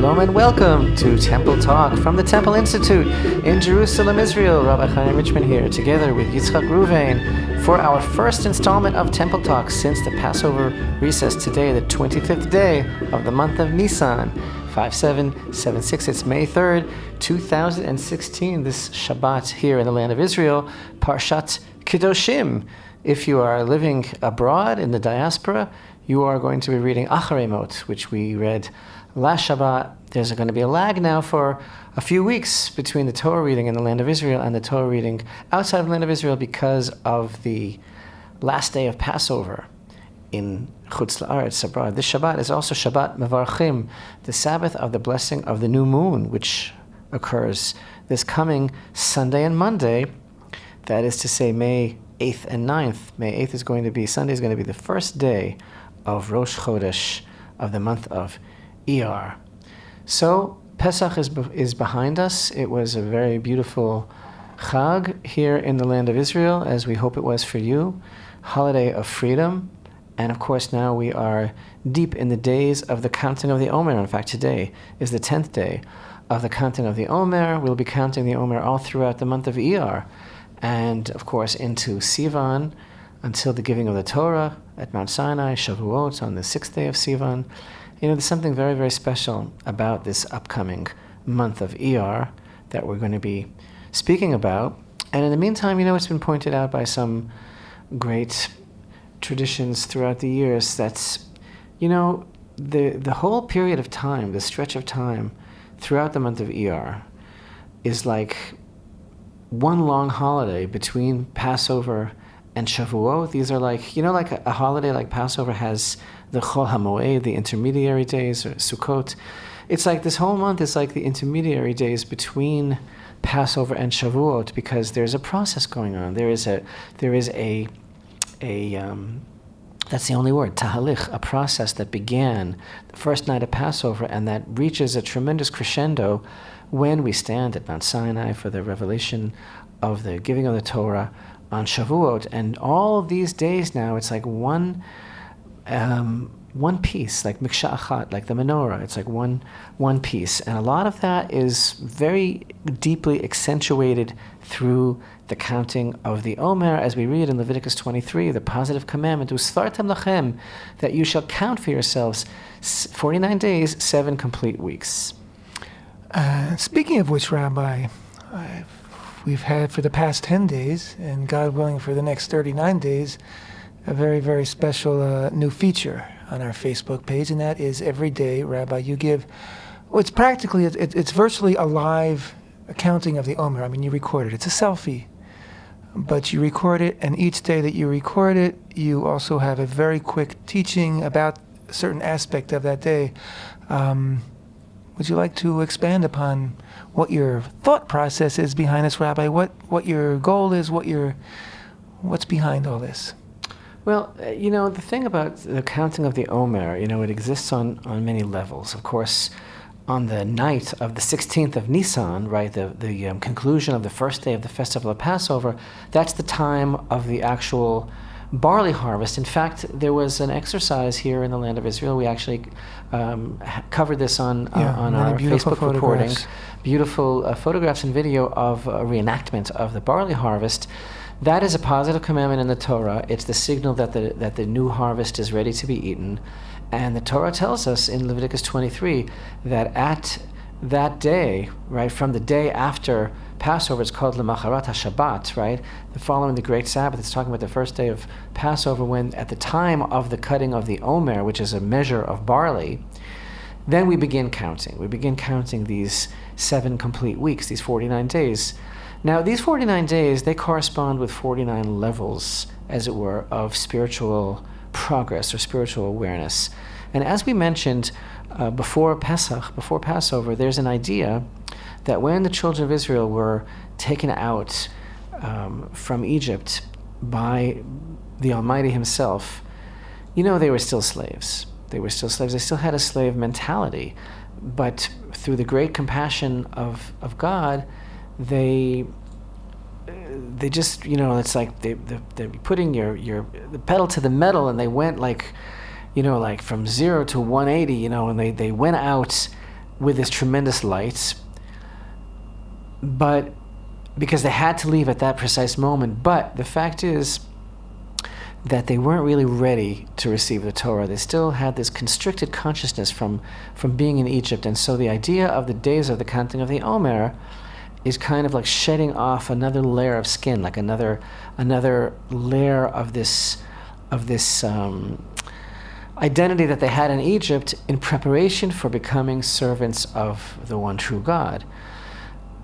Shalom and welcome to Temple Talk from the Temple Institute in Jerusalem, Israel. Rabbi Chaim Richman here, together with Yitzchak Reuven, for our first installment of Temple Talk since the Passover recess today, the 25th day of the month of Nisan, 5776. It's May 3rd, 2016, this Shabbat here in the land of Israel, Parshat Kedoshim. If you are living abroad in the diaspora, you are going to be reading Acharemot, which we read last Shabbat. There's going to be a lag now for a few weeks between the Torah reading in the land of Israel and the Torah reading outside of the land of Israel because of the last day of Passover in Chutz La'aretz, abroad. This Shabbat is also Shabbat Mevarchim, the Sabbath of the blessing of the new moon, which occurs this coming Sunday and Monday. That is to say, May 8th and 9th. May 8th is going to be, Sunday is going to be the first day of Rosh Chodesh of the month of Iyar. So Pesach is behind us. It was a very beautiful Chag here in the land of Israel, as we hope it was for you. Holiday of freedom. And of course now we are deep in the days of the counting of the Omer. In fact, today is the 10th day of the counting of the Omer. We'll be counting the Omer all throughout the month of Iyar. And of course into Sivan until the giving of the Torah at Mount Sinai, Shavuot on the 6th day of Sivan. You know, there's something very, very special about this upcoming month of Iyar that we're going to be speaking about. And in the meantime, you know, it's been pointed out by some great traditions throughout the years that's, you know, the whole period of time, the stretch of time throughout the month of Iyar is like one long holiday between Passover and Shavuot. These are like, you know, like a holiday like Passover has the Chol HaMoed, the intermediary days, or Sukkot. It's like this whole month is like the intermediary days between Passover and Shavuot because there's a process going on. There is a that's the only word, tahalich, a process that began the first night of Passover and that reaches a tremendous crescendo when we stand at Mount Sinai for the revelation of the giving of the Torah on Shavuot. And all of these days now, it's like one piece, like miksha achat, like the menorah. It's like one piece. And a lot of that is very deeply accentuated through the counting of the Omer, as we read in Leviticus 23, the positive commandment, Usfartem lachem, that you shall count for yourselves 49 days, 7 complete weeks. Speaking of which, Rabbi, we've had for the past 10 days, and God willing for the next 39 days, a very, very special new feature on our Facebook page, and that is every day, Rabbi, you give, well, it's practically, it's virtually a live accounting of the Omer. I mean, you record it. It's a selfie, but you record it, and each day that you record it, you also have a very quick teaching about a certain aspect of that day. Would you like to expand upon what your thought process is behind this, Rabbi? What your goal is? What's behind all this? Well, you know, the thing about the counting of the Omer, you know, it exists on many levels. Of course, on the night of the 16th of Nisan, right, the conclusion of the first day of the festival of Passover, that's the time of the actual barley harvest. In fact, there was an exercise here in the land of Israel. We actually covered this on our Facebook reporting. Beautiful photographs and video of a reenactment of the barley harvest. That is a positive commandment in the Torah. It's the signal that the new harvest is ready to be eaten. And the Torah tells us in Leviticus 23 that at that day, right, from the day after Passover, it's called L'macharat HaShabbat, right? The following the great Sabbath, it's talking about the first day of Passover, when at the time of the cutting of the Omer, which is a measure of barley, then we begin counting. We begin counting these 7 complete weeks, these 49 days. Now, these 49 days, they correspond with 49 levels, as it were, of spiritual progress or spiritual awareness. And as we mentioned before Passover, there's an idea that when the children of Israel were taken out from Egypt by the Almighty Himself, you know, they were still slaves. They were still slaves. They still had a slave mentality. But through the great compassion of God, they just, you know, it's like they're putting the pedal to the metal, and they went like, you know, like from 0 to 180, you know, and they went out with this tremendous light, but because they had to leave at that precise moment. But the fact is that they weren't really ready to receive the Torah. They still had this constricted consciousness from being in Egypt. And so the idea of the days of the counting of the Omer is kind of like shedding off another layer of skin, like another layer of this identity that they had in Egypt in preparation for becoming servants of the one true God.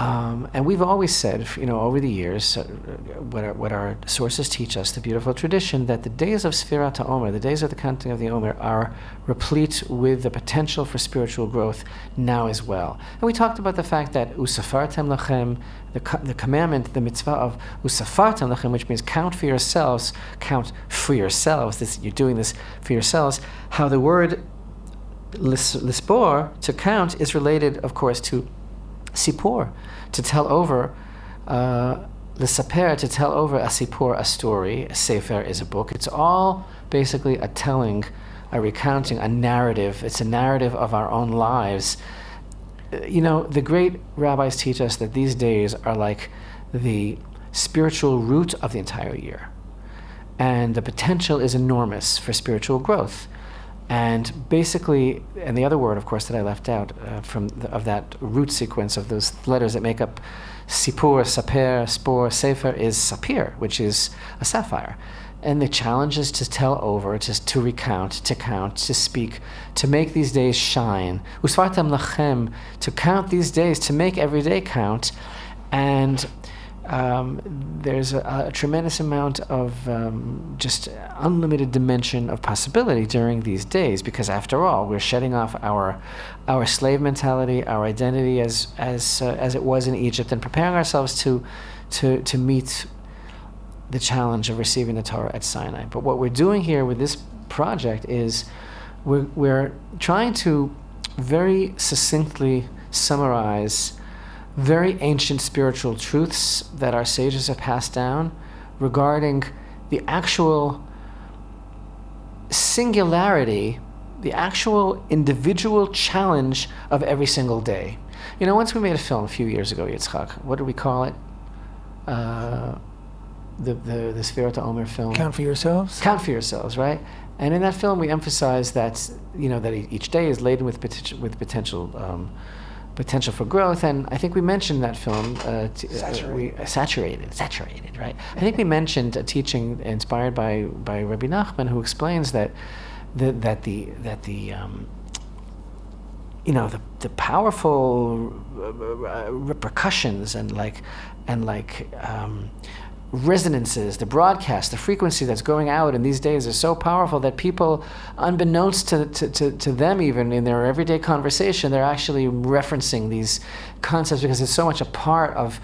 And we've always said, over the years, what our sources teach us, the beautiful tradition, that the days of Sfirat HaOmer, the days of the counting of the Omer, are replete with the potential for spiritual growth now as well. And we talked about the fact that Usafartem Lachem, the commandment, the mitzvah of Usafartem Lachem, which means count for yourselves, you're doing this for yourselves, how the word lispor, to count, is related, of course, to Sipor, to tell over, l'saper, to tell over a sipor, a story. A sefer is a book. It's all basically a telling, a recounting, a narrative. It's a narrative of our own lives. The great rabbis teach us that these days are like the spiritual root of the entire year. And the potential is enormous for spiritual growth. And basically, and the other word, of course, that I left out of that root sequence of those letters that make up Sipur, Saper, Spor, Sefer, is Sapir, which is a sapphire. And the challenge is to tell over, to recount, to count, to speak, to make these days shine. Usvartam lachem, to count these days, to make every day count. And there's a tremendous amount of just unlimited dimension of possibility during these days, because after all, we're shedding off our slave mentality, our identity as it was in Egypt, and preparing ourselves to meet the challenge of receiving the Torah at Sinai. But what we're doing here with this project is we're trying to very succinctly summarize very ancient spiritual truths that our sages have passed down regarding the actual singularity, the actual individual challenge of every single day. Once we made a film a few years ago, Yitzchak, what did we call it? The Sfirat HaOmer film. Count for yourselves? Count for yourselves, right? And in that film, we emphasize that, that each day is laden with potential for growth. And I think we mentioned that film saturated, right? I think we mentioned a teaching inspired by Rabbi Nachman, who explains that the powerful repercussions and resonances, the broadcast, the frequency that's going out in these days is so powerful that people, unbeknownst to them even in their everyday conversation, they're actually referencing these concepts because it's so much a part of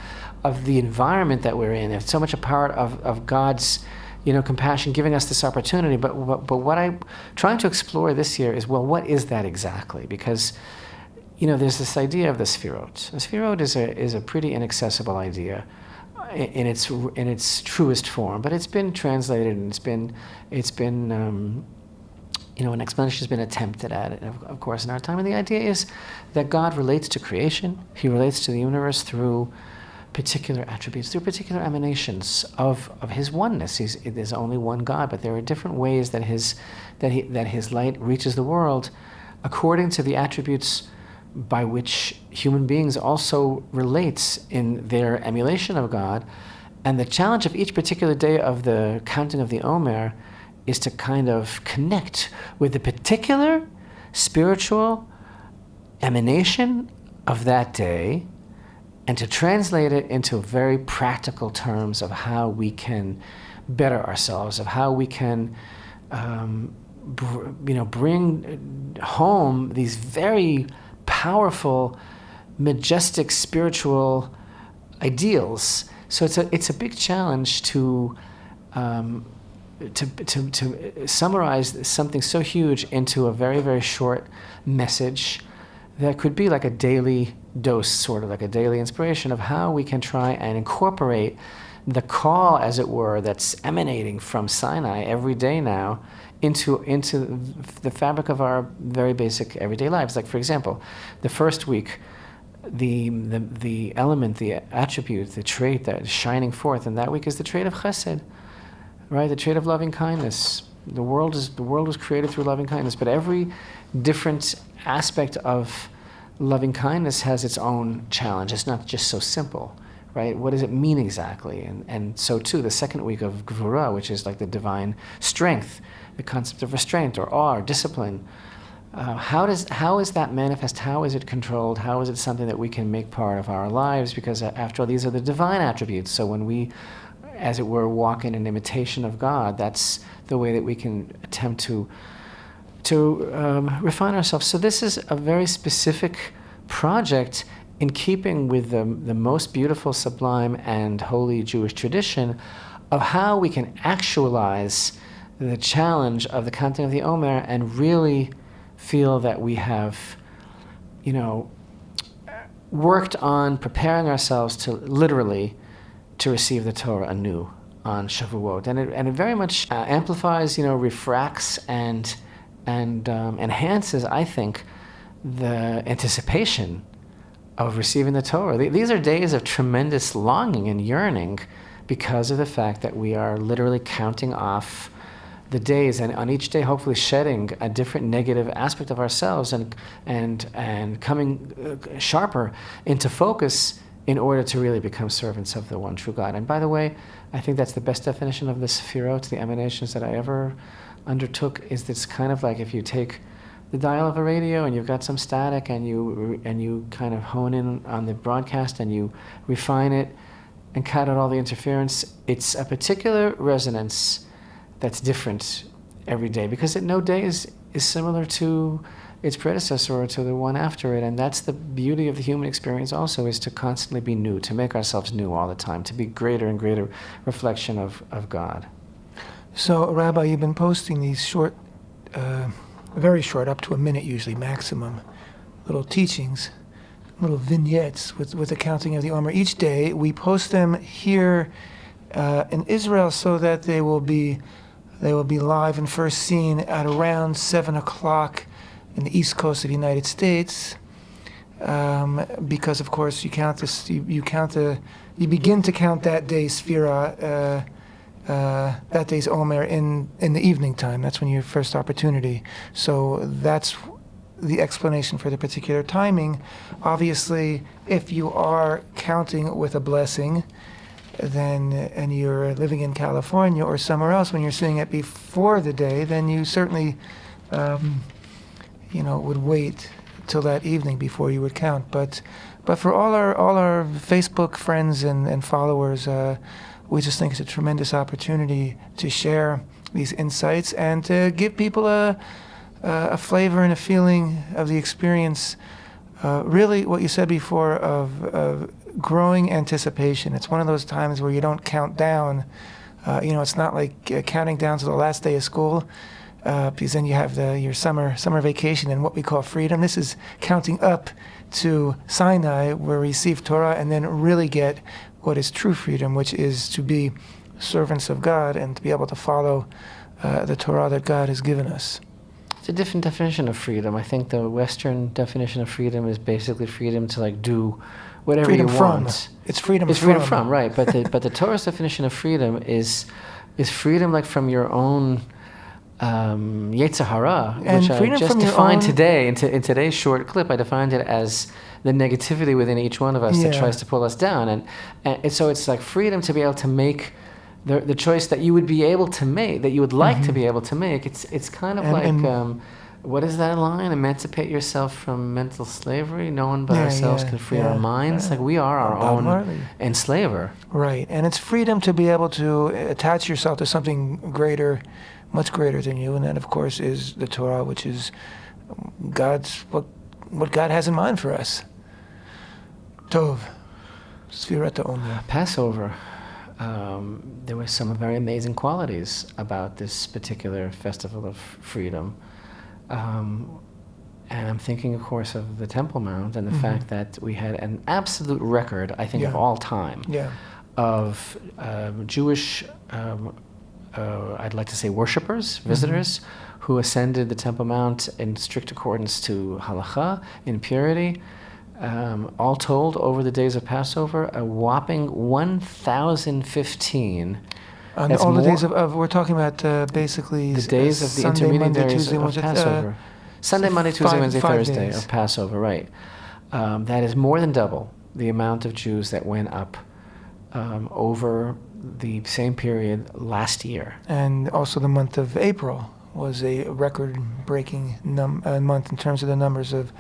the environment that we're in. It's so much a part of God's compassion giving us this opportunity. But what I'm trying to explore this year is, well, what is that exactly? Because there's this idea of the Sfirot. The Sfirot is a pretty inaccessible idea in its truest form, but it's been translated and it's been an explanation has been attempted at it, of course, in our time. And the idea is that God relates to creation. He relates to the universe through particular attributes, through particular emanations of His oneness. There's only one God, but there are different ways that His light reaches the world according to the attributes by which human beings also relates in their emulation of God. And the challenge of each particular day of the counting of the Omer is to kind of connect with the particular spiritual emanation of that day and to translate it into very practical terms of how we can better ourselves, of how we can bring home these very powerful, majestic spiritual ideals. So it's a big challenge to summarize something so huge into a very, very short message that could be like a daily dose, sort of like a daily inspiration of how we can try and incorporate the call, as it were, that's emanating from Sinai every day now into the fabric of our very basic everyday lives. Like, for example, the first week, the element, the attribute, the trait that is shining forth in that week is the trait of chesed, right? The trait of loving kindness. The world was created through loving kindness, but every different aspect of loving kindness has its own challenge. It's not just so simple, right? What does it mean exactly? And so too, the second week of Gvura, which is like the divine strength, the concept of restraint or awe, or discipline. How is that manifest? How is it controlled? How is it something that we can make part of our lives? Because after all, these are the divine attributes. So when we, as it were, walk in an imitation of God, that's the way that we can attempt to refine ourselves. So this is a very specific project in keeping with the most beautiful, sublime, and holy Jewish tradition of how we can actualize the challenge of the counting of the Omer and really feel that we have, worked on preparing ourselves to literally to receive the Torah anew on Shavuot. And it very much amplifies, refracts and enhances, I think, the anticipation of receiving the Torah. These are days of tremendous longing and yearning because of the fact that we are literally counting off the days, and on each day hopefully shedding a different negative aspect of ourselves and coming sharper into focus in order to really become servants of the one true God. And by the way, I think that's the best definition of the Sefirot, the emanations that I ever undertook, is it's kind of like if you take the dial of a radio and you've got some static and you kind of hone in on the broadcast and you refine it and cut out all the interference. It's a particular resonance that's different every day, because no day is similar to its predecessor or to the one after it. And that's the beauty of the human experience also, is to constantly be new, to make ourselves new all the time, to be greater and greater reflection of God. So, Rabbi, you've been posting these short, very short, up to a minute usually maximum, little teachings, little vignettes with the counting of the Omer. Each day we post them here in Israel so that they will be live and first seen at around 7 o'clock in the East Coast of the United States, because of course you begin to count that day's Sfira, that day's Omer in the evening time. That's when your first opportunity. So that's the explanation for the particular timing. Obviously, if you are counting with a blessing, then, and you're living in California or somewhere else, when you're seeing it before the day, then you certainly, would wait till that evening before you would count. But for all our Facebook friends and followers, we just think it's a tremendous opportunity to share these insights and to give people a flavor and a feeling of the experience. Really, what you said before of growing anticipation. It's one of those times where you don't count down. It's not like counting down to the last day of school, because then you have your summer vacation and what we call freedom. This is counting up to Sinai, where we receive Torah and then really get what is true freedom, which is to be servants of God and to be able to follow the Torah that God has given us. It's a different definition of freedom. I think the Western definition of freedom is basically freedom to do whatever freedom you from. want. It's freedom It's from. freedom from, right? But the Torah's definition of freedom is freedom from your own Yetzer Hara, which I just defined today in today's short clip. I defined it as the negativity within each one of us that tries to pull us down, and so it's like freedom to be able to make the choice that you would be able to make, that you would like to be able to make. It's kind of what is that line? Emancipate yourself from mental slavery. No one but ourselves can free our minds. Like we are our own enslaver. Right, and it's freedom to be able to attach yourself to something greater, much greater than you, and that of course is the Torah, which is what God has in mind for us. Tov, Sfirat Omer. Passover. There were some very amazing qualities about this particular festival of freedom. And I'm thinking, of course, of the Temple Mount and the fact that we had an absolute record, I think, of all time of Jewish, I'd like to say worshippers, visitors, who ascended the Temple Mount in strict accordance to halacha, in purity. All told, over the days of Passover, a whopping 1,015. On all the days of we're talking about basically the days of the Sunday, intermediaries Monday, Tuesday, of Wednesday, Passover. Sunday, Monday, Tuesday, Wednesday, Thursday days of Passover, right. That is more than double the amount of Jews that went up over the same period last year. And also the month of April was a record-breaking month in terms of the numbers of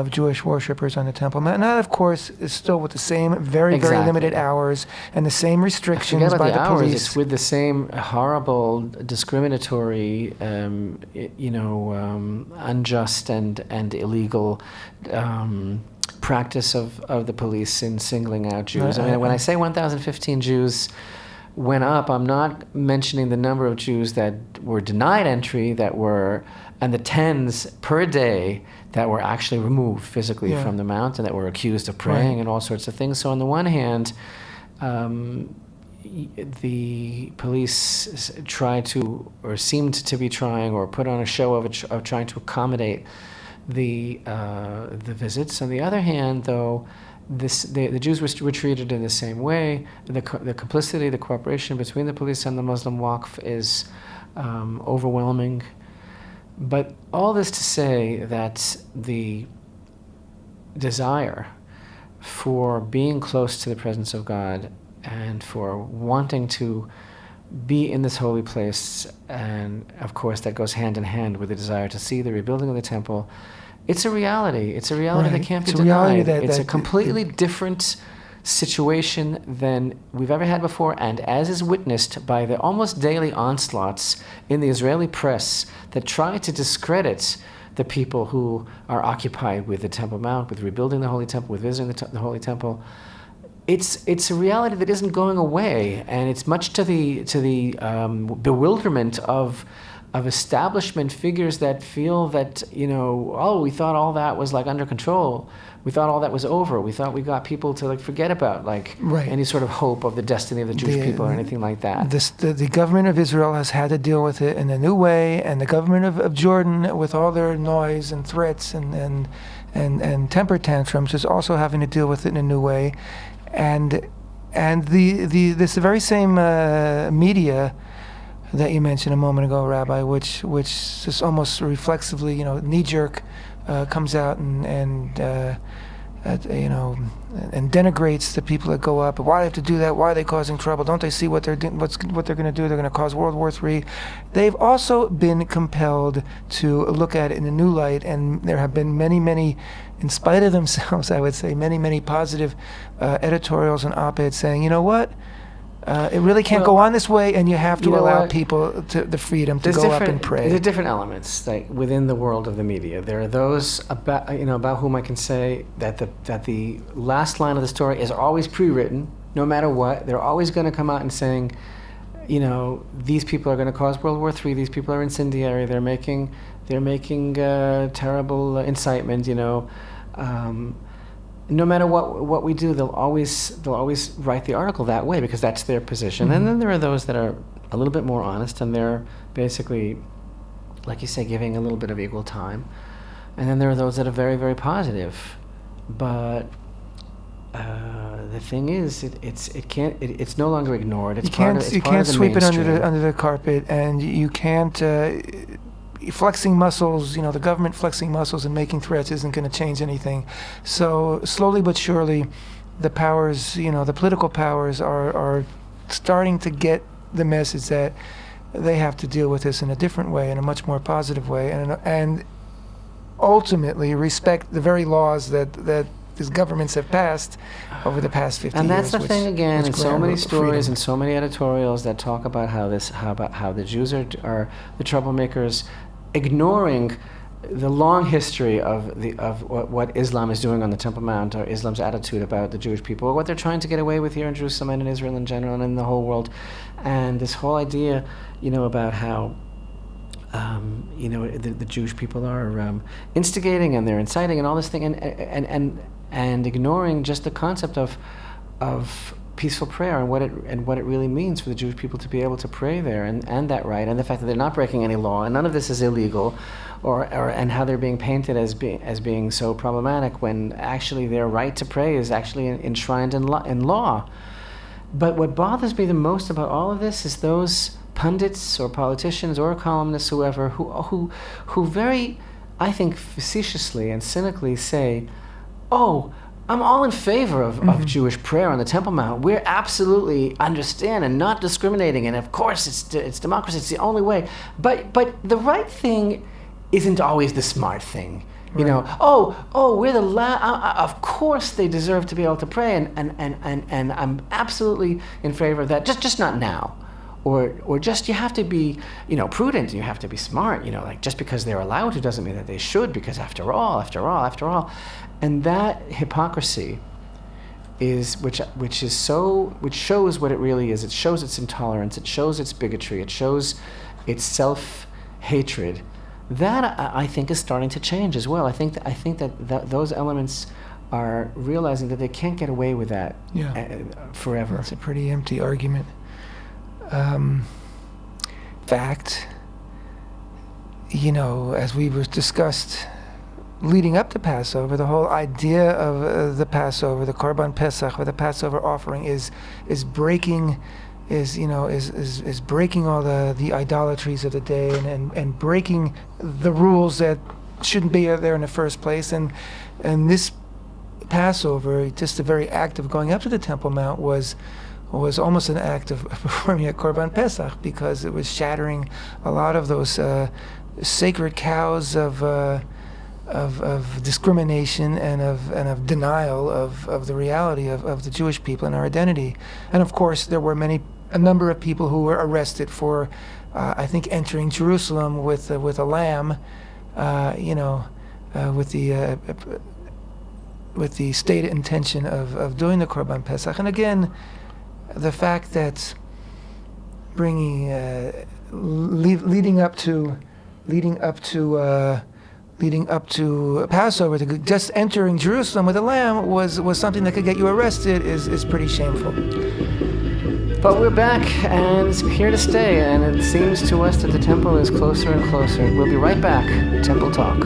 Jewish worshippers on the Temple Mount. And that, of course, is still with the same very limited hours and the same restrictions by the hours. police. It's with the same horrible, discriminatory, unjust and illegal practice of the police in singling out Jews. I mean, when I say 1,015 Jews went up, I'm not mentioning the number of Jews that were denied entry, and the tens per day that were actually removed physically from the mount and that were accused of praying and all sorts of things. So on the one hand, the police tried to, or seemed to be trying, or put on a show of trying to accommodate the visits. On the other hand, though, the Jews were treated in the same way. The complicity, the cooperation between the police and the Muslim Waqf is overwhelming. But all this to say that the desire for being close to the presence of God and for wanting to be in this holy place, and of course that goes hand in hand with the desire to see the rebuilding of the temple, it's a reality. It's a reality that can't be denied. It's a completely different situation than we've ever had before, and as is witnessed by the almost daily onslaughts in the Israeli press that try to discredit the people who are occupied with the Temple Mount, with rebuilding the Holy Temple, with visiting the Holy Temple. It's a reality that isn't going away, and it's much to the bewilderment of establishment figures that feel that, we thought all that was like under control. We thought all that was over. We thought we got people to forget about any sort of hope of the destiny of the Jewish people or anything like that. The government of Israel has had to deal with it in a new way, and the government of Jordan, with all their noise and threats and temper tantrums, is also having to deal with it in a new way. And this very same media that you mentioned a moment ago, Rabbi, which just almost reflexively, knee-jerk, comes out and denigrates the people that go up. Why do they have to do that? Why are they causing trouble? Don't they see what they're doing? What they're going to do? They're going to cause World War III. They've also been compelled to look at it in a new light, and there have been many, in spite of themselves, I would say, many positive editorials and op-eds saying, you know what? It really can't go on this way, and you have to allow people the freedom to go up and pray. There are different elements within the world of the media. There are those about whom I can say that the last line of the story is always pre-written, no matter what. They're always going to come out and saying, these people are going to cause World War III. These people are incendiary. They're making terrible incitement. No matter what we do, they'll always write the article that way because that's their position. And then there are those that are a little bit more honest, and they're basically, like you say, giving a little bit of equal time. And then there are those that are very, very positive. But the thing is, it's no longer ignored. You can't sweep it under the carpet, and you can't. Flexing muscles, the government flexing muscles and making threats isn't going to change anything. So slowly but surely, the powers, the political powers are starting to get the message that they have to deal with this in a different way, in a much more positive way, and ultimately respect the very laws that these governments have passed over the past 50 years. And that's the thing again, in so many stories and so many editorials that talk about how the Jews are the troublemakers, ignoring the long history of what Islam is doing on the Temple Mount, or Islam's attitude about the Jewish people, or what they're trying to get away with here in Jerusalem and in Israel in general and in the whole world. And this whole idea, about how the Jewish people are instigating and they're inciting and all this thing, and ignoring just the concept of peaceful prayer and what it really means for the Jewish people to be able to pray there, and that right, and the fact that they're not breaking any law, and none of this is illegal, and how they're being painted as being so problematic when actually their right to pray is actually enshrined in law. But what bothers me the most about all of this is those pundits or politicians or columnists, whoever, who very, I think, facetiously and cynically say, "Oh, I'm all in favor of Jewish prayer on the Temple Mount. We're absolutely understand and not discriminating, and of course it's democracy. It's the only way. But the right thing isn't always the smart thing. You know, we're the of course they deserve to be able to pray, and I'm absolutely in favor of that. Just not now, or just you have to be, prudent. You have to be smart. Like just because they're allowed to doesn't mean that they should. Because after all, and that hypocrisy is which shows what it really is. It shows its intolerance. It shows its bigotry. It shows its self-hatred. That I think is starting to change as well. I think that those elements are realizing that they can't get away with that forever. That's a pretty empty argument. Fact, as we were discussed leading up to Passover, the whole idea of the Passover, the Korban Pesach, or the Passover offering is breaking. Is breaking all the idolatries of the day and breaking the rules that shouldn't be there in the first place, and this Passover, just the very act of going up to the Temple Mount was almost an act of performing a Korban Pesach, because it was shattering a lot of those sacred cows of discrimination and of denial of the reality of the Jewish people and our identity. And of course, there were a number of people who were arrested for, I think, entering Jerusalem with a lamb, with the stated intention of doing the Korban Pesach. And again, the fact that bringing leading up to Passover, to just entering Jerusalem with a lamb was something that could get you arrested is pretty shameful. But we're back, and it's here to stay, and it seems to us that the temple is closer and closer. We'll be right back. Temple Talk.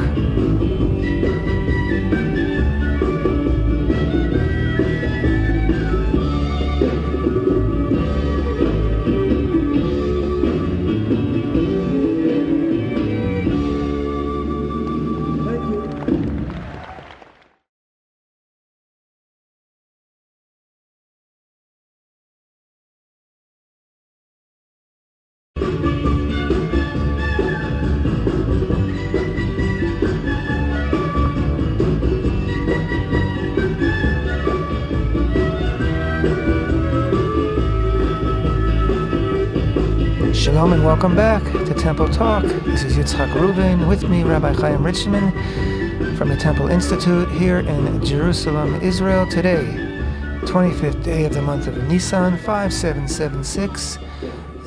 Shalom and welcome back to Temple Talk. This is Yitzchak Reuven, with me Rabbi Chaim Richman from the Temple Institute here in Jerusalem, Israel. Today, 25th day of the month of Nisan, 5776,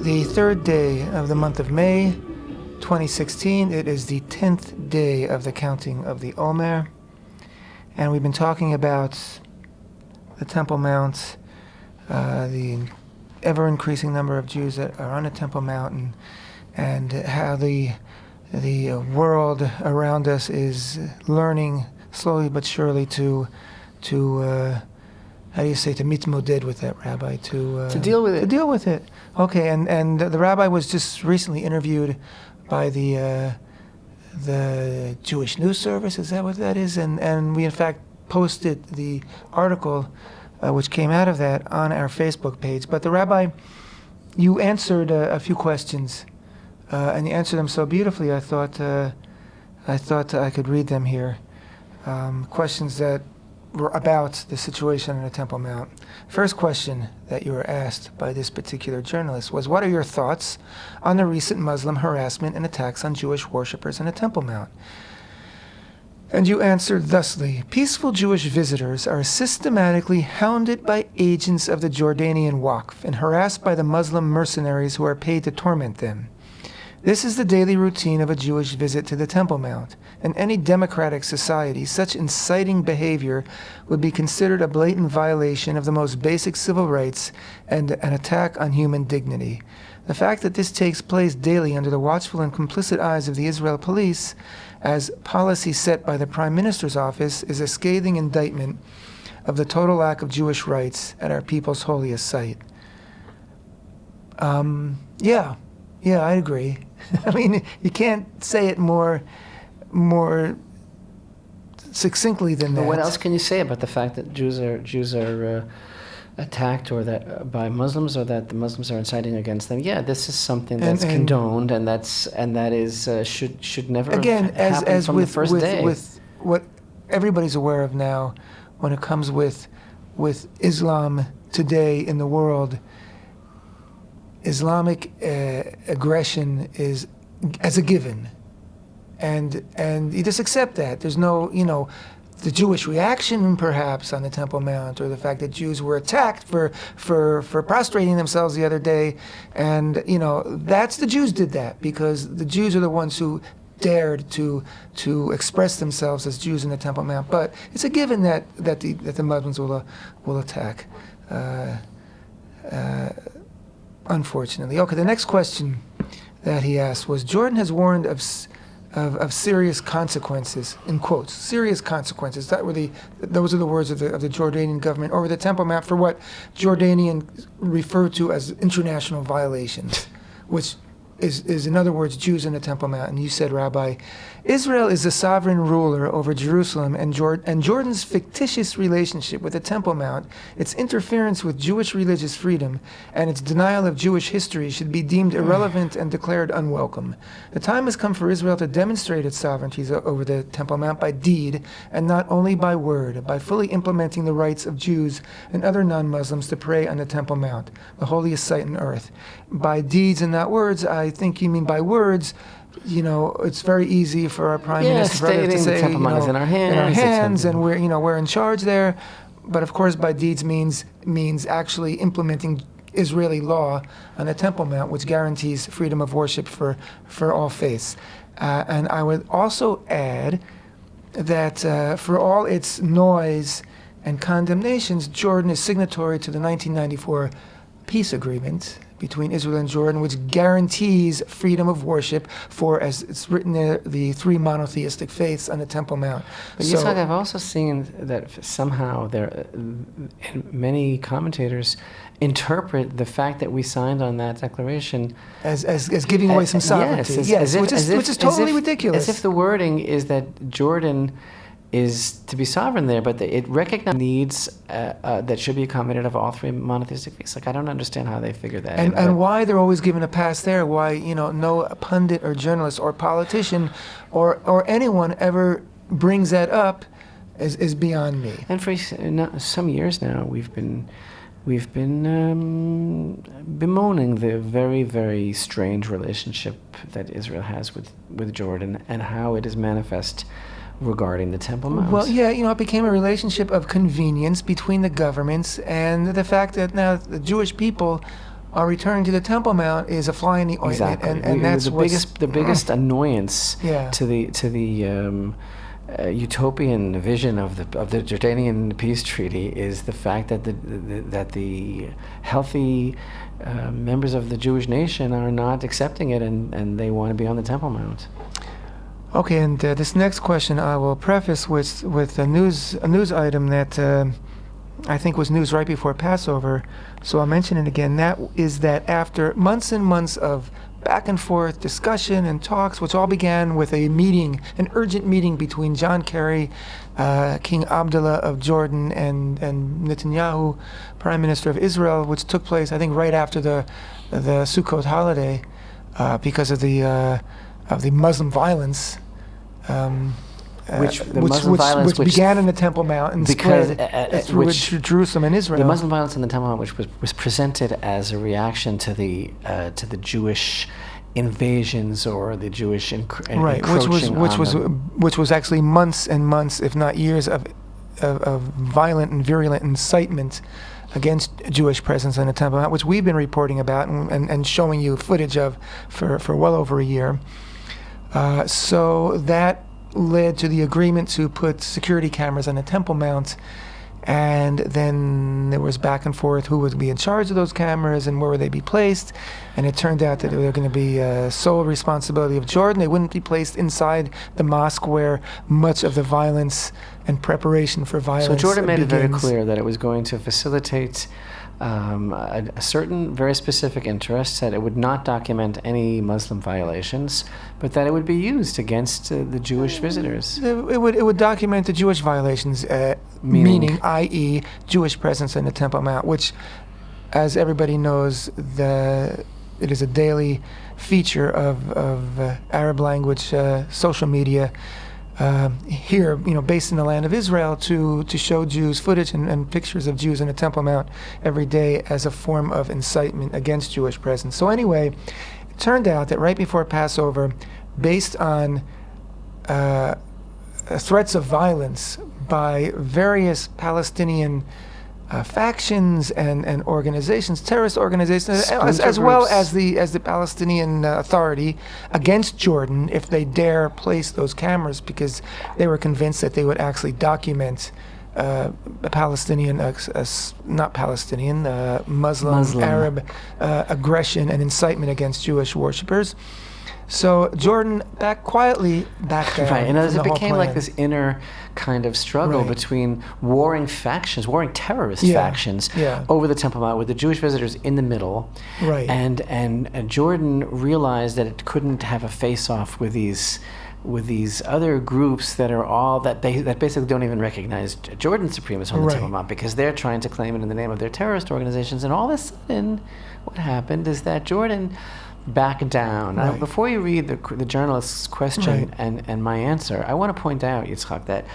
the third day of the month of May, 2016. It is the 10th day of the counting of the Omer, and we've been talking about the Temple Mount, the ever-increasing number of Jews that are on the Temple Mount, and how the world around us is learning slowly but surely to how do you say, to mitmoded with that, Rabbi, to deal with it. To deal with it. Okay, and the Rabbi was just recently interviewed by the Jewish News Service. Is that what that is? And we in fact posted the article which came out of that on our Facebook page. But the Rabbi, you answered a few questions, and you answered them so beautifully. I thought I could read them here. Questions that were about the situation in the Temple Mount. First question that you were asked by this particular journalist was, what are your thoughts on the recent Muslim harassment and attacks on Jewish worshippers in the Temple Mount? And you answered thusly, peaceful Jewish visitors are systematically hounded by agents of the Jordanian Waqf and harassed by the Muslim mercenaries who are paid to torment them. This is the daily routine of a Jewish visit to the Temple Mount. In any democratic society, such inciting behavior would be considered a blatant violation of the most basic civil rights and an attack on human dignity. The fact that this takes place daily under the watchful and complicit eyes of the Israel police, as policy set by the Prime Minister's office, is a scathing indictment of the total lack of Jewish rights at our people's holiest site. Yeah, I agree. I mean, you can't say it more succinctly than that. But what else can you say about the fact that Jews are attacked, or that by Muslims, or that the Muslims are inciting against them? Yeah, this is something that's condoned, and that is should never again, have happened as from with, the first day. With what everybody's aware of now, when it comes with Islam today in the world, Islamic aggression is as a given, and you just accept that. There's no, the Jewish reaction perhaps on the Temple Mount, or the fact that Jews were attacked for prostrating themselves the other day, and that's the Jews did that because the Jews are the ones who dared to express themselves as Jews in the Temple Mount. But it's a given that the Muslims will attack. Unfortunately. Okay, the next question that he asked was, Jordan has warned of serious consequences, in quotes, serious consequences. Those are the words of the Jordanian government over the Temple Mount for what Jordanians refer to as international violations, which is in other words Jews in the Temple Mount. And you said, Rabbi, Israel is the sovereign ruler over Jerusalem, and Jordan's fictitious relationship with the Temple Mount, its interference with Jewish religious freedom, and its denial of Jewish history should be deemed irrelevant and declared unwelcome. The time has come for Israel to demonstrate its sovereignty over the Temple Mount by deed, and not only by word, by fully implementing the rights of Jews and other non-Muslims to pray on the Temple Mount, the holiest site on earth. By deeds and not words, I think you mean by words. It's very easy for our Prime Minister to say, the Temple Mount is in our hands, and we're in charge there. But of course, by deeds means actually implementing Israeli law on the Temple Mount, which guarantees freedom of worship for all faiths. And I would also add that for all its noise and condemnations, Jordan is signatory to the 1994 peace agreement between Israel and Jordan, which guarantees freedom of worship for, as it's written there, the three monotheistic faiths on the Temple Mount. But Yitzchak, I've also seen that somehow many commentators interpret the fact that we signed on that declaration as giving away some sovereignty. Yes, which is totally ridiculous. As if the wording is that Jordan is to be sovereign there, but it recognizes needs that should be accommodated of all three monotheistic faiths. I don't understand how they figure that. And why they're always given a pass there? Why no pundit or journalist or politician or anyone ever brings that up is beyond me. And for some years now, we've been bemoaning the very, very strange relationship that Israel has with Jordan and how it is manifest regarding the Temple Mount. Well, yeah, it became a relationship of convenience between the governments, and the fact that now the Jewish people are returning to the Temple Mount is a fly in the ointment. Exactly. And that's the biggest annoyance to the utopian vision of the Jordanian peace treaty is the fact that the healthy members of the Jewish nation are not accepting it, and they want to be on the Temple Mount. Okay, and this next question I will preface with a news item that I think was news right before Passover, so I'll mention it again. That is that after months and months of back and forth discussion and talks, which all began with an urgent meeting between John Kerry, King Abdullah of Jordan, and Netanyahu, Prime Minister of Israel, which took place, I think, right after the Sukkot holiday, because of the Muslim violence, which began in the Temple Mount and spread through Jerusalem and Israel. The Muslim violence in the Temple Mount, which was presented as a reaction to the Jewish invasions or the Jewish encroaching which was actually months and months, if not years, of violent and virulent incitement against Jewish presence on the Temple Mount, which we've been reporting about and showing you footage of for well over a year. So that led to the agreement to put security cameras on the Temple Mount, and then there was back and forth who would be in charge of those cameras and where would they be placed, and it turned out that they were going to be sole responsibility of Jordan. They wouldn't be placed inside the mosque where much of the violence and preparation for violence So Jordan made begins. it very clear that it was going to facilitate a certain very specific interest, that it would not document any Muslim violations, but that it would be used against the Jewish visitors. It would document the Jewish violations, meaning, i.e., Jewish presence in the Temple Mount, which, as everybody knows, it is a daily feature of Arab language social media here, based in the land of Israel, to show Jews footage and pictures of Jews in the Temple Mount every day as a form of incitement against Jewish presence. So anyway, it turned out that right before Passover, based on threats of violence by various Palestinian factions and organizations, terrorist organizations, as well as the Palestinian Authority against Jordan, if they dare place those cameras, because they were convinced that they would actually document Muslim, Arab aggression and incitement against Jewish worshippers. So Jordan quietly backed down. Right, and as from it the whole became plan. like this inner kind of struggle Right. between warring terrorist Yeah, factions yeah. over the Temple Mount, with the Jewish visitors in the middle. Right. And Jordan realized that it couldn't have a face-off with these other groups that are that basically don't even recognize Jordan's supremacy on the Right. Temple Mount, because they're trying to claim it in the name of their terrorist organizations. And all of a sudden, what happened is that Jordan back down. Now, Right. before you read the journalist's question and my answer, I want to point out, Yitzchak, that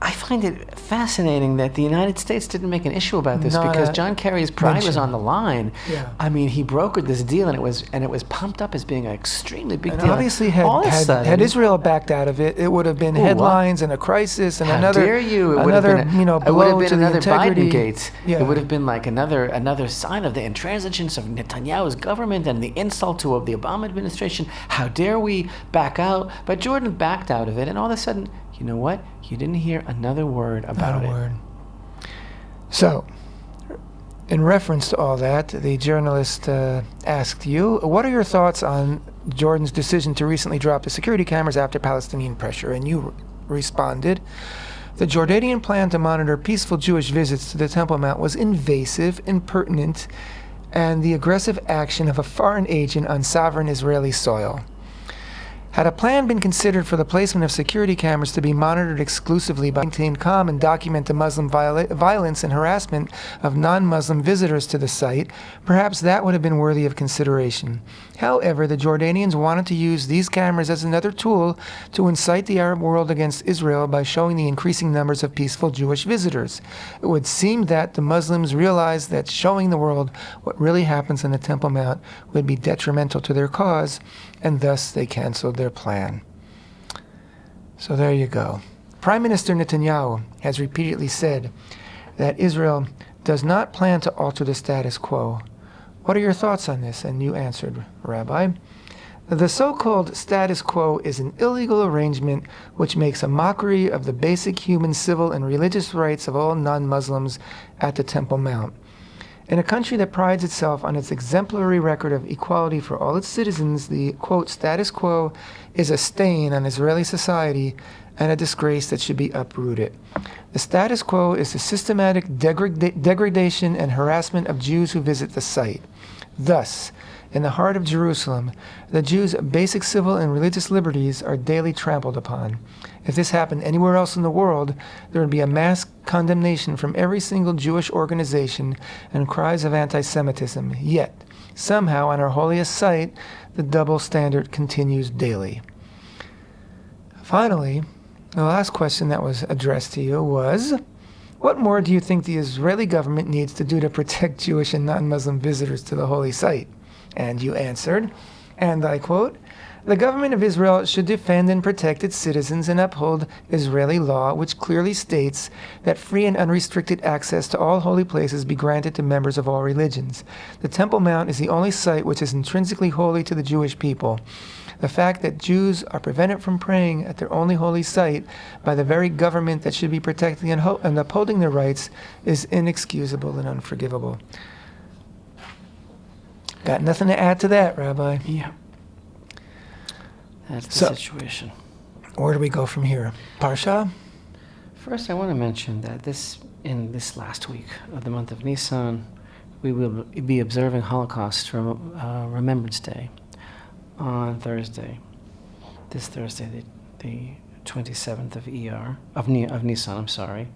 I find it fascinating that the United States didn't make an issue about this, Not because a John Kerry's pride was mention. on the line. Yeah. I mean, he brokered this deal, and it was pumped up as being an extremely big And deal. obviously, All of a sudden, had Israel backed out of it, it would have been headlines and a crisis and how another, dare you? It would have another, been blow it would have been to the another integrity. Biden gate. Yeah. It would have been like another sign of the intransigence of Netanyahu's government and the insult to the Obama administration. How dare we back out? But Jordan backed out of it, and all of a sudden, you know what? You didn't hear another word about Not a it. word. So, in reference to all that, the journalist asked you, what are your thoughts on Jordan's decision to recently drop the security cameras after Palestinian pressure? And you responded, the Jordanian plan to monitor peaceful Jewish visits to the Temple Mount was invasive, impertinent, and the aggressive action of a foreign agent on sovereign Israeli soil. Had a plan been considered for the placement of security cameras to be monitored exclusively by maintain calm and document the Muslim violence and harassment of non-Muslim visitors to the site, perhaps that would have been worthy of consideration. However, the Jordanians wanted to use these cameras as another tool to incite the Arab world against Israel by showing the increasing numbers of peaceful Jewish visitors. It would seem that the Muslims realized that showing the world what really happens in the Temple Mount would be detrimental to their cause, and thus they canceled their plan. So there you go. Prime Minister Netanyahu has repeatedly said that Israel does not plan to alter the status quo. What are your thoughts on this? And you answered, Rabbi, the so-called status quo is an illegal arrangement which makes a mockery of the basic human, civil, and religious rights of all non-Muslims at the Temple Mount. In a country that prides itself on its exemplary record of equality for all its citizens, the, quote, status quo is a stain on Israeli society and a disgrace that should be uprooted. The status quo is the systematic degradation and harassment of Jews who visit the site. Thus, in the heart of Jerusalem, the Jews' basic civil and religious liberties are daily trampled upon. If this happened anywhere else in the world, there would be a mass condemnation from every single Jewish organization and cries of anti-Semitism. Yet, somehow on our holiest site, the double standard continues daily. Finally, the last question that was addressed to you was, what more do you think the Israeli government needs to do to protect Jewish and non-Muslim visitors to the holy site? And you answered, and I quote, The government of Israel should defend and protect its citizens and uphold Israeli law, which clearly states that free and unrestricted access to all holy places be granted to members of all religions. The Temple Mount is the only site which is intrinsically holy to the Jewish people. The fact that Jews are prevented from praying at their only holy site by the very government that should be protecting and upholding their rights is inexcusable and unforgivable. Got nothing to add to that, Rabbi. Yeah. That's the situation. Where do we go from here? Parsha? First, I want to mention that in this last week of the month of Nisan, we will be observing Holocaust Remembrance Day on Thursday. This Thursday, the 27th of Iyar, of Nisan, I'm sorry.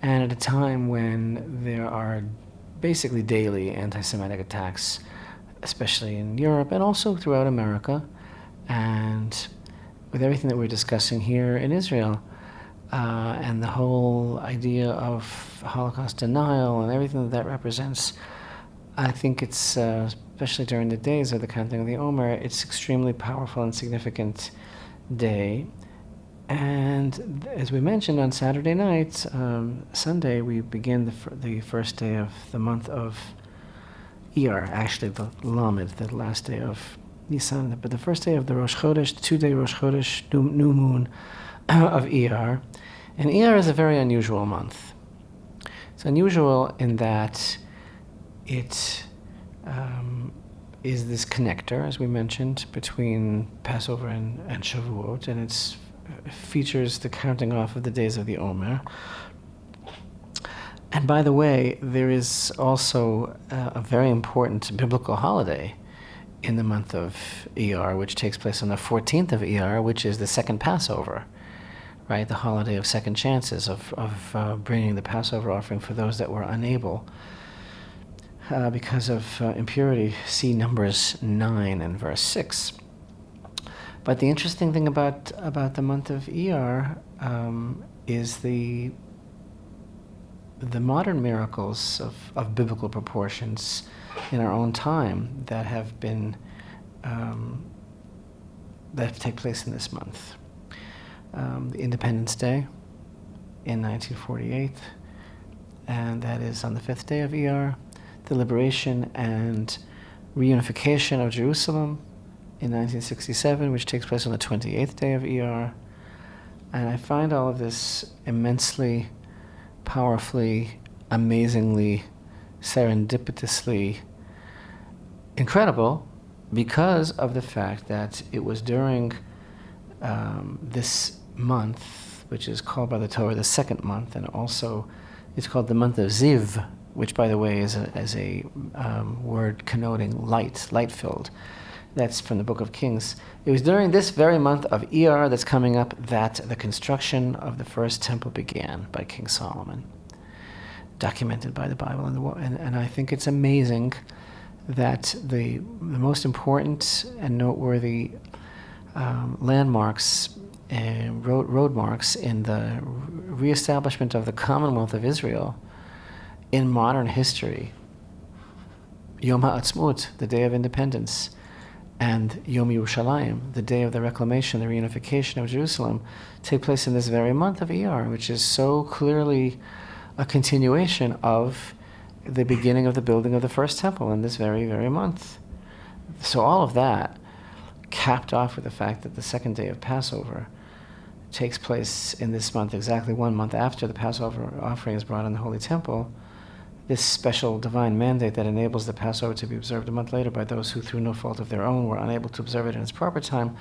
And at a time when there are basically daily anti-Semitic attacks, especially in Europe and also throughout America, and with everything that we're discussing here in Israel, and the whole idea of Holocaust denial and everything that represents, I think it's, especially during the days of the counting of the Omer, it's extremely powerful and significant day. And as we mentioned on Saturday night, Sunday, we begin the first day of the month of Iyar, actually the Lamed, the last day of Nisan, but the first day of the Rosh Chodesh, the 2-day Rosh Chodesh, new moon of Iyar. And Iyar is a very unusual month. It's unusual in that it is this connector, as we mentioned, between Passover and Shavuot, and it features the counting off of the days of the Omer. And by the way, there is also a very important biblical holiday in the month of Iyar, which takes place on the 14th of Iyar, which is the second Passover, right? The holiday of second chances, of bringing the Passover offering for those that were unable because of impurity. See Numbers 9 and verse 6. But the interesting thing about the month of Iyar is the modern miracles of biblical proportions in our own time that have been that take place in this month. The Independence Day in 1948, and that is on the 5th day of Iyar. The liberation and reunification of Jerusalem in 1967, which takes place on the 28th day of Iyar. And I find all of this immensely, powerfully, amazingly, serendipitously incredible because of the fact that it was during this month, which is called by the Torah the second month, and also it's called the month of Ziv, which, by the way, is a word connoting light-filled. That's from the Book of Kings. It was during this very month of Iyar that's coming up that the construction of the first temple began by King Solomon, documented by the Bible. And I think it's amazing that the most important and noteworthy landmarks and road marks in the reestablishment of the Commonwealth of Israel in modern history, Yom HaAtzmaut, the Day of Independence, and Yom Yerushalayim, the Day of the Reclamation, the reunification of Jerusalem, take place in this very month of Iyar, which is so clearly a continuation of the beginning of the building of the first temple in this very, very month. So all of that capped off with the fact that the second day of Passover takes place in this month, exactly 1 month after the Passover offering is brought in the Holy Temple. This special divine mandate that enables the Passover to be observed a month later by those who, through no fault of their own, were unable to observe it in its proper time.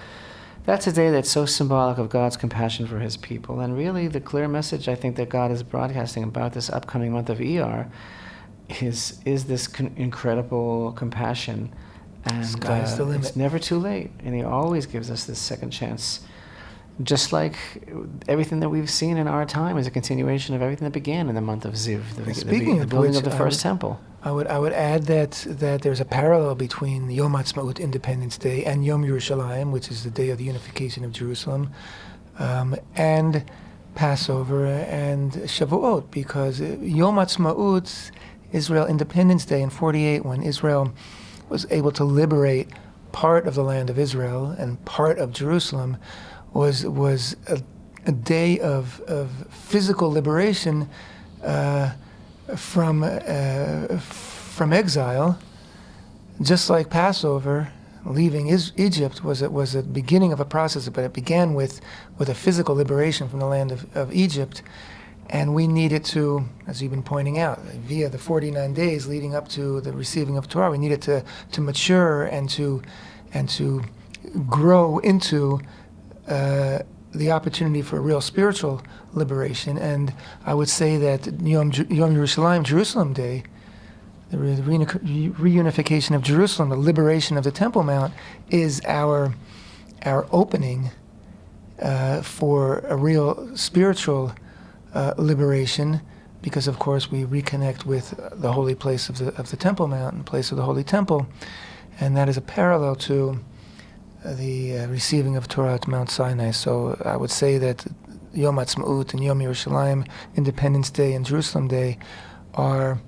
That's a day that's so symbolic of God's compassion for his people. And really, the clear message I think that God is broadcasting about this upcoming month of Iyar is this incredible compassion. And Sky's the limit. It's never too late. And he always gives us this second chance. Just like everything that we've seen in our time is a continuation of everything that began in the month of Ziv, the building of the first temple. I would add that there's a parallel between Yom HaAtzmaut, Independence Day, and Yom Yerushalayim, which is the day of the unification of Jerusalem, and Passover and Shavuot, because Yom HaAtzmaut, Israel Independence Day in 48, when Israel was able to liberate part of the land of Israel and part of Jerusalem was a day of physical liberation from exile, just like Passover. Leaving Egypt was the beginning of a process, but it began with a physical liberation from the land of Egypt, and we needed to, as you've been pointing out, via the 49 days leading up to the receiving of Torah, we needed to mature and to grow into the opportunity for real spiritual liberation. And I would say that Yom Yerushalayim, Jerusalem Day, the reunification of Jerusalem, the liberation of the Temple Mount, is our opening for a real spiritual liberation, because of course we reconnect with the holy place of the Temple Mount, and place of the Holy Temple, and that is a parallel to the receiving of Torah at Mount Sinai. So I would say that Yom Ha'atzmaut and Yom Yerushalayim, Independence Day and Jerusalem Day, are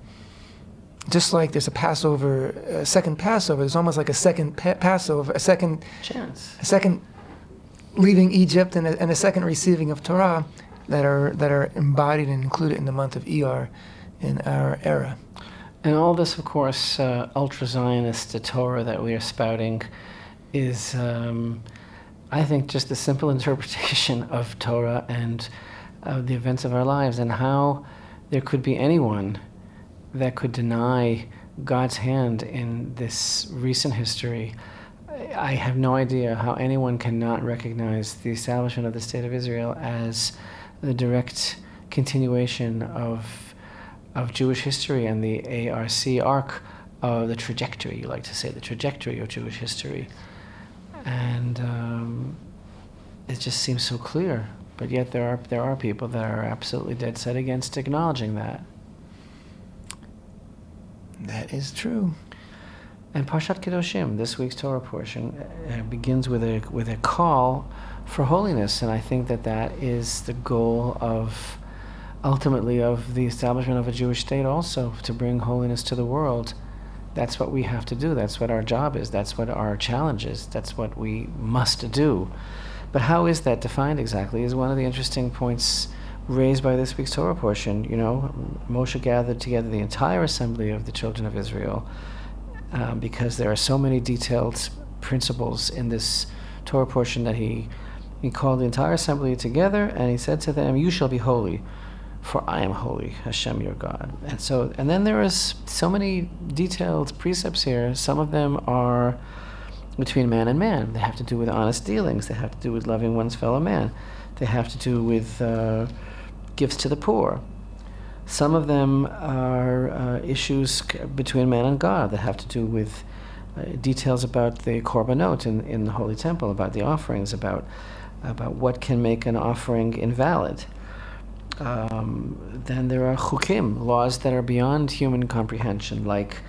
just like there's a second Passover. There's almost like a second Passover, a second chance, a second leaving Egypt, and a second receiving of Torah that are embodied and included in the month of Iyar in our era. And all this, of course, ultra-Zionist Torah that we are spouting is, I think, just a simple interpretation of Torah and the events of our lives, and how there could be anyone that could deny God's hand in this recent history. I have no idea how anyone cannot recognize the establishment of the State of Israel as the direct continuation of Jewish history and the arc of the trajectory, you like to say, the trajectory of Jewish history. And it just seems so clear, but yet there are people that are absolutely dead set against acknowledging that. That is true. And Parshat Kedoshim, this week's Torah portion, begins with a call for holiness, and I think that is the goal of, ultimately, of the establishment of a Jewish state also, to bring holiness to the world. That's what we have to do. That's what our job is. That's what our challenge is. That's what we must do. But how is that defined exactly is one of the interesting points raised by this week's Torah portion. You know, Moshe gathered together the entire assembly of the children of Israel because there are so many detailed principles in this Torah portion that he called the entire assembly together, and he said to them, "You shall be holy, for I am holy, Hashem your God." And then there is so many detailed precepts here. Some of them are between man and man. They have to do with honest dealings. They have to do with loving one's fellow man. They have to do with gifts to the poor. Some of them are issues between man and God that have to do with details about the korbanot in the Holy Temple, about the offerings, about what can make an offering invalid. Then there are chukim, laws that are beyond human comprehension, like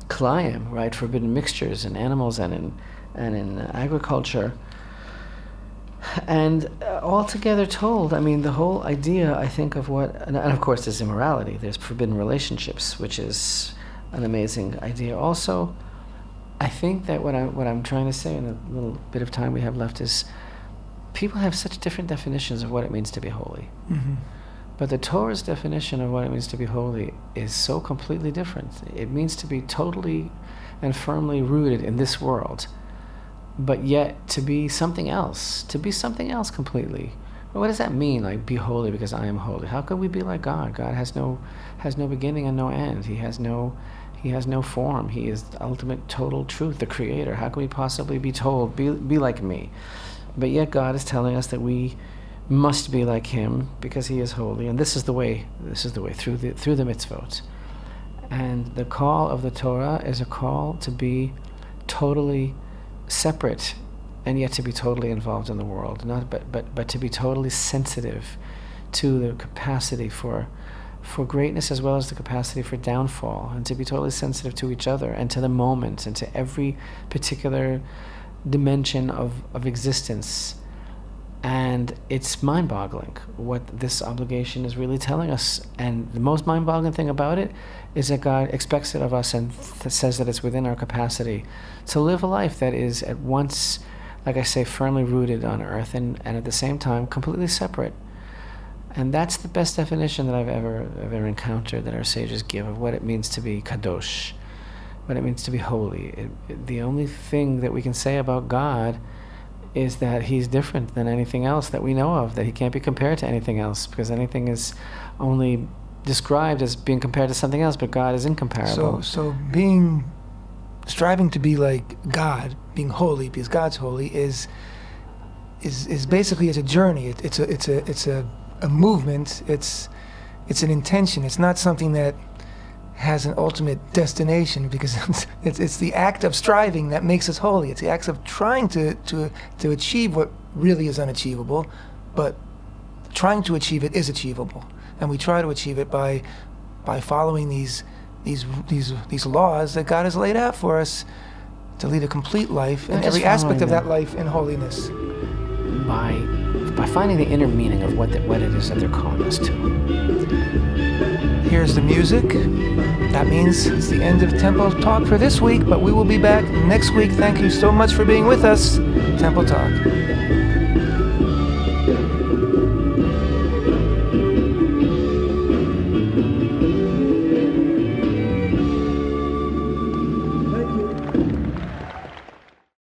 klayim, right, forbidden mixtures in animals and in agriculture. And altogether told, I mean, the whole idea, I think, of what, and of course there's immorality, there's forbidden relationships, which is an amazing idea also. I think that what I'm trying to say in the little bit of time we have left is people have such different definitions of what it means to be holy. Mm-hmm. But the Torah's definition of what it means to be holy is so completely different. It means to be totally and firmly rooted in this world, but yet to be something else completely. Well, what does that mean, like, be holy because I am holy? How could we be like God? God has no beginning and no end. He has no form. He is the ultimate total truth, the creator. How can we possibly be told, be like me? But yet God is telling us that we must be like him because he is holy, and this is the way through the mitzvot. And the call of the Torah is a call to be totally separate and yet to be totally involved in the world, but to be totally sensitive to the capacity for greatness as well as the capacity for downfall, and to be totally sensitive to each other and to the moment and to every particular dimension of existence, And it's mind-boggling what this obligation is really telling us. And the most mind-boggling thing about it is that God expects it of us and says that it's within our capacity to live a life that is at once, like I say, firmly rooted on earth and at the same time completely separate. And that's the best definition that I've ever encountered that our sages give of what it means to be kadosh, what it means to be holy. The only thing that we can say about God is that he's different than anything else that we know of, that he can't be compared to anything else, because anything is only described as being compared to something else, but God is incomparable. So striving to be like God, being holy because God's holy, is basically, it's a journey. It's a movement. It's an intention. It's not something that has an ultimate destination, because it's the act of striving that makes us holy. It's the act of trying to achieve what really is unachievable, but trying to achieve it is achievable, and we try to achieve it by following these laws that God has laid out for us to lead a complete life, and every aspect of that life in holiness. By finding the inner meaning of what it is that they're calling us to. Here's the music. That means it's the end of Temple Talk for this week, but we will be back next week. Thank you so much for being with us. Temple Talk.